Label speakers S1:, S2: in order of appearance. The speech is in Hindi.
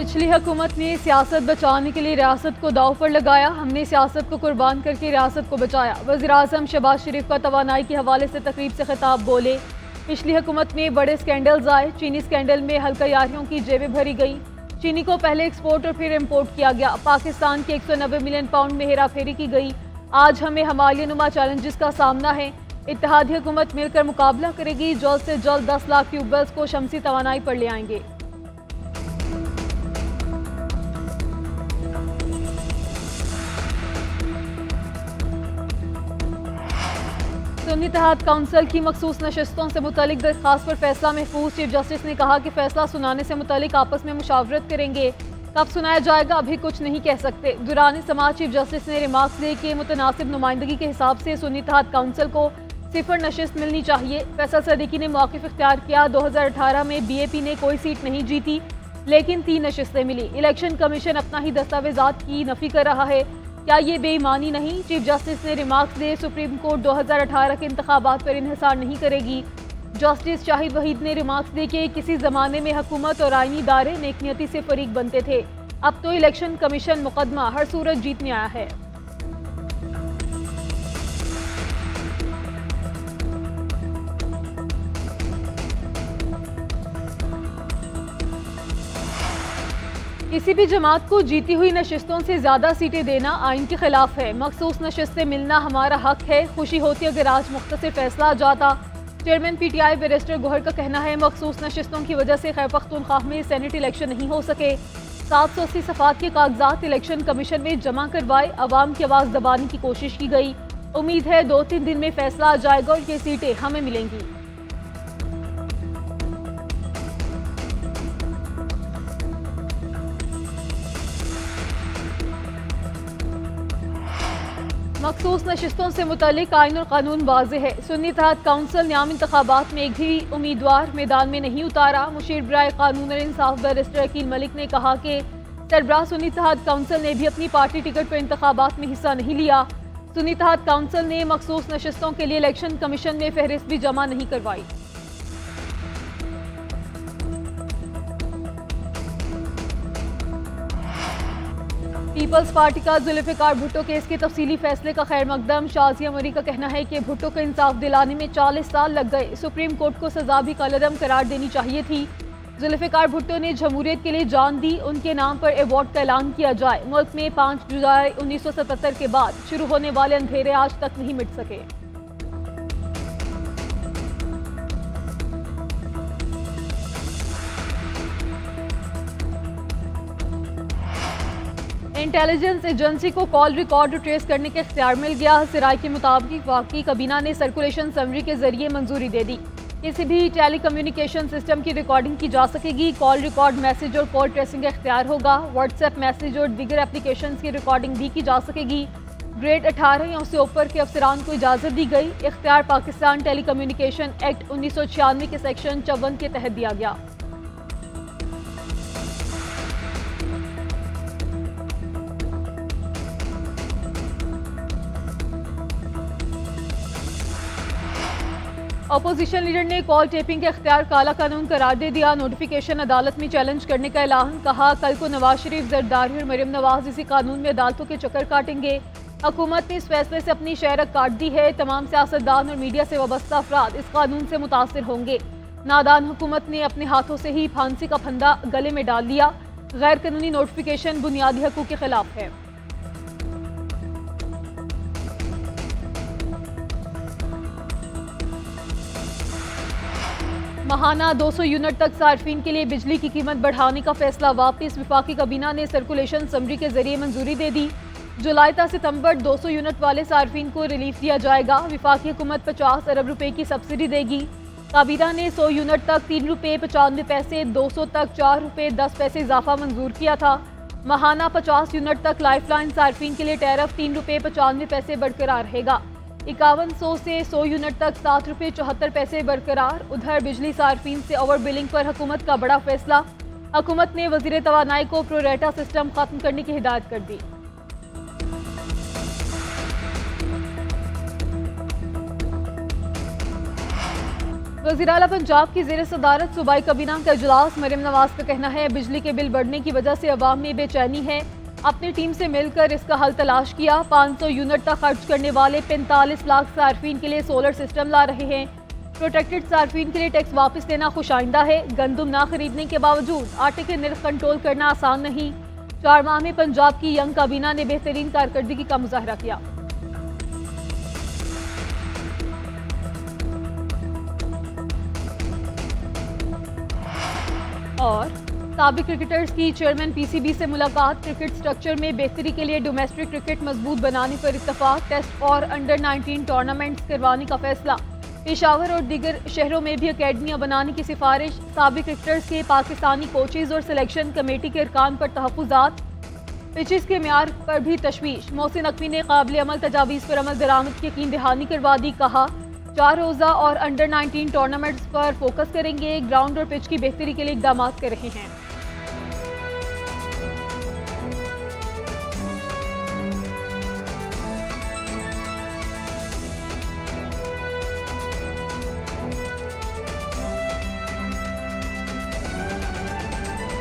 S1: पिछली हुकूमत ने सियासत बचाने के लिए रियासत को दाव पर लगाया। हमने सियासत को कुर्बान करके रियासत को बचाया। वज़ीर-ए-आज़म शहबाज शरीफ का तवानाई के हवाले से तकरीब से खिताब बोले। पिछली हुकूमत में बड़े स्कैंडल्स आए। चीनी स्कैंडल में हल्का यारियों की जेबें भरी गई। चीनी को पहले एक्सपोर्ट और फिर इम्पोर्ट किया गया। पाकिस्तान के 190 मिलियन पाउंड में हेरा फेरी की गई। आज हमें हिमालय नुमा चैलेंजेस का सामना है। इत्तेहादी हुकूमत मिलकर मुकाबला करेगी। जल्द से जल्द 10 लाख ट्यूबवेल्स को शमसी तवानाई पर ले आएंगे। सुन्नी इत्तेहाद काउंसिल की मखसूस नशस्तों से मुतालिक दरखास्त पर फैसला महफूज। चीफ जस्टिस ने कहा कि फैसला सुनाने से मुतालिक आपस में मुशावरत करेंगे। कब सुनाया जाएगा अभी कुछ नहीं कह सकते। दुरानी समाज चीफ जस्टिस ने रिमार्क्स दिए कि मुतनासिब नुमाइंदगी के हिसाब से सुन्नी इत्तेहाद काउंसिल को 0 नशिस्त मिलनी चाहिए। फैसल सदीकी ने मौक़िफ़ इख्तियार किया। 2018 में BAP ने कोई सीट नहीं जीती लेकिन 3 नशिस्तें मिली। इलेक्शन कमीशन अपना ही दस्तावेजात की नफी कर रहा है। क्या ये बेईमानी नहीं? चीफ जस्टिस ने रिमार्क्स दिए। सुप्रीम कोर्ट 2018 के इंतखाबात पर इन्हिसार नहीं करेगी। जस्टिस शाहिद वहीद ने रिमार्क्स दिए कि किसी ज़माने में हुकूमत और आईनी इदारे नेकनियती से फरीक बनते थे। अब तो इलेक्शन कमीशन मुकदमा हर सूरत जीतने आया है। किसी भी जमात को जीती हुई नशिस्तों से ज्यादा सीटें देना आइन के खिलाफ है। मखसूस नशिस्तें मिलना हमारा हक है। खुशी होती अगर आज मुख्तसर फैसला आ जाता। चेयरमैन PTI बैरिस्टर गोहर का कहना है मखसूस नशिस्तों की वजह से खैबर पख्तूनख्वा में सेनेट इलेक्शन नहीं हो सके। 780 सफ़ात के कागजात इलेक्शन कमीशन में जमा करवाए। अवाम की आवाज़ दबाने की कोशिश की गई। उम्मीद है 2-3 दिन में फैसला आ जाएगा और ये सीटें हमें मिलेंगी। मखसूस नशिस्तों से मुतालिक आइन और कानून वाज़ेह है। सुन्नी इत्तेहाद काउंसिल न्याम इंतखाबात में एक भी उम्मीदवार मैदान में नहीं उतारा। मुशीर बराए कानून और इंसाफ बैरिस्टर अकील मलिक ने कहा कि सरबराह सुन्नी इत्तेहाद काउंसिल ने भी अपनी पार्टी टिकट पर इंतखाबात में हिस्सा नहीं लिया। सुन्नी इत्तेहाद काउंसिल ने मखसूस नशिस्तों के लिए इलेक्शन कमीशन में फहरिस्त भी जमा नहीं करवाई। पीपल्स पार्टी का जुल्फ़िकार भुट्टो केस के तफसीली फैसले का खैर मकदम। शाजिया मरी का कहना है कि भुट्टो को इंसाफ दिलाने में 40 साल लग गए। सुप्रीम कोर्ट को सजा भी कलअदम करार देनी चाहिए थी। जुल्फ़िकार भुट्टो ने जमहूरियत के लिए जान दी। उनके नाम पर अवार्ड का ऐलान किया जाए। मुल्क में 5 जुलाई 1977 के बाद शुरू होने वाले अंधेरे आज तक नहीं मिट सके। इंटेलिजेंस एजेंसी को कॉल रिकॉर्ड ट्रेस करने के इख्तियार मिल गया। सराय के मुताबिक वफाकी काबीना ने सर्कुलेशन समरी के जरिए मंजूरी दे दी। किसी भी टेली कम्युनिकेशन सिस्टम की रिकॉर्डिंग की जा सकेगी। कॉल रिकॉर्ड, मैसेज और कॉल ट्रेसिंग का इख्तियार होगा। व्हाट्सएप मैसेज और दीगर एप्लीकेशन की रिकॉर्डिंग भी की जा सकेगी। ग्रेड 18 या उससे ऊपर के अफसरान को इजाज़त दी गई। इख्तियार पाकिस्तान टेली कम्युनिकेशन एक्ट 1996 के सेक्शन 54 के तहत दिया गया। अपोजिशन लीडर ने कॉल टेपिंग के इख्तियार काला कानून करार दे दिया। नोटिफिकेशन अदालत में चैलेंज करने का ऐलान। कहा कल को नवाज शरीफ, जरदारी और मरियम नवाज इसी कानून में अदालतों के चक्कर काटेंगे। हुकूमत ने इस फैसले से अपनी शहरत काट दी है। तमाम सियासतदान और मीडिया से वाबस्ता अफराद इस कानून से मुतासिर होंगे। नादान हुकूमत ने अपने हाथों से ही फांसी का फंदा गले में डाल लिया। गैर कानूनी नोटिफिकेशन बुनियादी हकूक़ के खिलाफ है। महाना 200 यूनिट तक सार्फिन के लिए बिजली की कीमत बढ़ाने का फैसला वापस। वफाकी काबीना ने सर्कुलेशन समरी के जरिए मंजूरी दे दी। जुलाई से सितंबर 200 यूनिट वाले सार्फिन को रिलीफ दिया जाएगा। वफाकी हुकूमत 50 अरब रुपए की सब्सिडी देगी। काबीना ने 100 यूनिट तक 3 रुपये 95 पैसे, 200 तक 4 रुपये 10 पैसे इजाफा मंजूर किया था। महाना 50 यूनिट तक लाइफलाइन सार्फिन के लिए टैरिफ 3 रुपये 95 पैसे बरकरार रहेगा। 5100 से 100 यूनिट तक 7 रुपये 74 पैसे बरकरार। उधर बिजली सार्फिन से ओवर बिलिंग पर हुकूमत का बड़ा फैसला। हुकूमत ने वजीर तवानाई को प्रोरेटा सिस्टम खत्म करने की हिदायत कर दी। वज़ीर आला पंजाब की ज़ेर सदारत सूबाई काबीना का इजलास। मरियम नवाज का कहना है बिजली के बिल बढ़ने की वजह से अवाम में बेचैनी है, अपनी टीम से मिलकर इसका हल तलाश किया। 500 यूनिट तक खर्च करने वाले 45 लाख सार्फिन के लिए सोलर सिस्टम ला रहे हैं। प्रोटेक्टेड सार्फिन के लिए टैक्स वापस लेना खुशाइंदा है। गंदम ना खरीदने के बावजूद आटे के निर्ख कंट्रोल करना आसान नहीं। 4 माह में पंजाब की यंग काबीना ने बेहतरीन कारकर्दगी का मुजाहरा किया। और साबिक क्रिकेटर्स की चेयरमैन पीसीबी से मुलाकात। क्रिकेट स्ट्रक्चर में बेहतरी के लिए डोमेस्टिक क्रिकेट मजबूत बनाने पर इत्तफाक। टेस्ट और अंडर 19 टूर्नामेंट्स करवाने का फैसला। पेशावर और दीगर शहरों में भी अकेडमियां बनाने की सिफारिश। साबिक क्रिकेटर्स के पाकिस्तानी कोचेज और सिलेक्शन कमेटी के अरकान पर तहफ़्फ़ुज़ात। पिचेस के म्यार पर भी तशवीश। मोहसिन नकवी ने काबिल अमल तजावीज़ पर अमल दरामद की यकीन दहानी करवा दी। कहा 4 रोज़ा और अंडर 19 टूर्नामेंट्स पर फोकस करेंगे। ग्राउंड और पिच की बेहतरी के लिए इक़दाम कर रहे हैं।